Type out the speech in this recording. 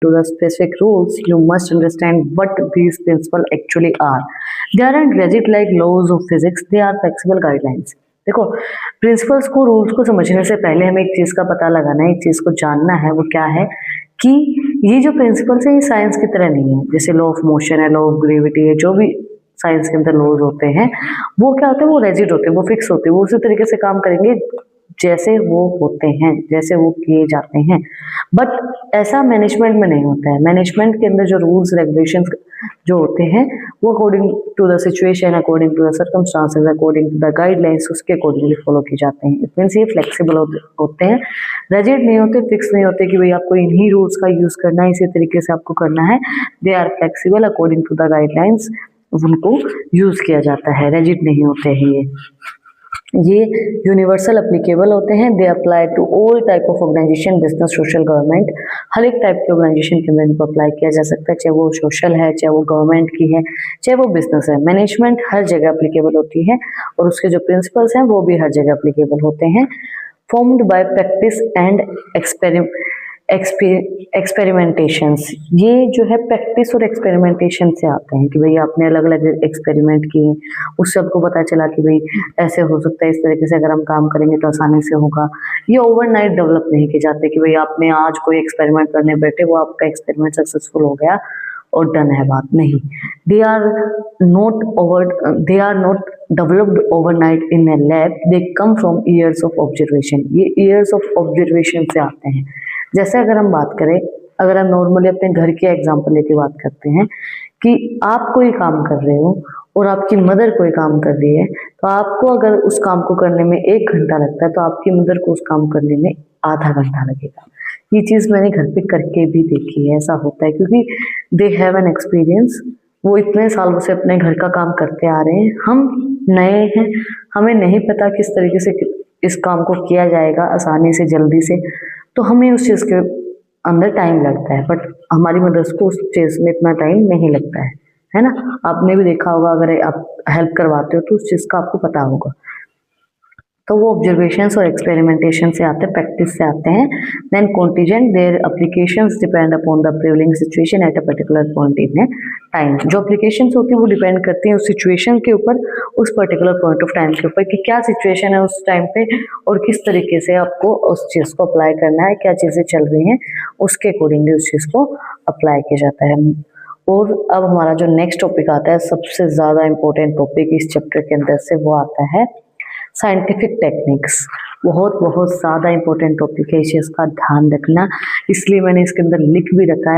to the specific rules, you must understand what these principles actually are. They aren't rigid like laws of physics, they are flexible guidelines. देखो, principles को, rules को समझने से पहले हमें एक चीज का पता लगाना है, एक चीज को जानना है, वो क्या है कि ये जो प्रिंसिपल्स है ये साइंस की तरह नहीं है। जैसे लॉ ऑफ मोशन है, लॉ ऑफ ग्रेविटी है, जो भी साइंस के अंदर लॉज होते हैं वो क्या होते हैं, वो रेजिड होते हैं, वो फिक्स होते हैं, वो उसी तरीके से काम करेंगे जैसे वो होते हैं, जैसे वो किए जाते हैं। बट ऐसा मैनेजमेंट में नहीं होता है। मैनेजमेंट के अंदर जो रूल्स रेगुलेशंस जो होते हैं वो according to the situation, according to the circumstances, according to the guidelines उसके अकॉर्डिंगली फॉलो किए जाते हैं। इट मीन्स ये फ्लेक्सिबल होते हैं, रेजिड नहीं होते, फिक्स नहीं होते कि भाई आपको इन्हीं रूल्स का यूज करना है, इसी तरीके से आपको करना है। They are flexible according to the guidelines, उनको यूज किया जाता है, रेजिड नहीं होते हैं ये यूनिवर्सल एप्लीकेबल होते हैं। They apply to all type of organization, business, social, government. हर एक टाइप की ऑर्गेनाइजेशन के अंदर इनको अप्लाई किया जा सकता है, चाहे वो सोशल है, चाहे वो गवर्नमेंट की है, चाहे वो बिजनेस है। मैनेजमेंट हर जगह एप्लीकेबल होती है और उसके जो प्रिंसिपल्स हैं वो भी हर जगह एप्लीकेबल होते हैं। Formed by practice and experimentations, ये जो है प्रैक्टिस और एक्सपेरिमेंटेशन से आते हैं कि भाई आपने अलग अलग एक्सपेरिमेंट किए, उससे आपको पता चला कि भाई ऐसे हो सकता है, इस तरीके से अगर हम काम करेंगे तो आसानी से होगा। ये ओवरनाइट डेवलप नहीं किए जाते कि भाई आपने आज कोई एक्सपेरिमेंट करने बैठे, वो आपका एक्सपेरिमेंट सक्सेसफुल हो गया और डन है बात, नहीं। They are not developed overnight in a lab, they come from years of observation. ये ईयर्स ऑफ ऑब्जर्वेशन से आते हैं। जैसे अगर हम बात करें, अगर हम नॉर्मली अपने घर के एग्जांपल लेके बात करते हैं कि आप कोई काम कर रहे हो और आपकी मदर कोई काम कर रही है, तो आपको अगर उस काम को करने में 1 घंटा लगता है तो आपकी मदर को उस काम करने में आधा घंटा लगेगा। ये चीज मैंने घर पे करके भी देखी है, ऐसा होता है क्योंकि दे हैव एन एक्सपीरियंस। वो इतने सालों से अपने घर का काम करते आ रहे हैं, हम नए हैं, हमें नहीं पता किस तरीके से इस काम को किया जाएगा आसानी से, जल्दी से, तो हमें उस चीज के अंदर टाइम लगता है। बट हमारी मदर्स को उस चीज में इतना टाइम नहीं लगता है ना। आपने भी देखा होगा, अगर आप हेल्प करवाते हो तो उस चीज का आपको पता होगा। तो वो ऑब्जर्वेशंस और एक्सपेरिमेंटेशन से आते हैं, प्रैक्टिस से आते हैं। Then contingent, their applications depend upon the prevailing situation at a particular point in a time. जो एप्लीकेशंस होती है वो डिपेंड करती हैं उस सिचुएशन के ऊपर, उस पर्टिकुलर पॉइंट ऑफ टाइम के ऊपर कि क्या सिचुएशन है उस टाइम पे और किस तरीके से आपको उस चीज़ को अप्लाई करना है, क्या चीज़ें चल रही हैं, उसके अकॉर्डिंगली उस चीज़ को अप्लाई किया जाता है। और अब हमारा जो नेक्स्ट टॉपिक आता है, सबसे ज़्यादा इंपॉर्टेंट टॉपिक इस चैप्टर के अंदर से, वो आता है साइंटिफिक टेक्निक्स। बहुत बहुत ज़्यादा इंपॉर्टेंट टॉपिक है, इस चीज़ का ध्यान रखना, इसलिए मैंने इसके अंदर लिख भी रखा है।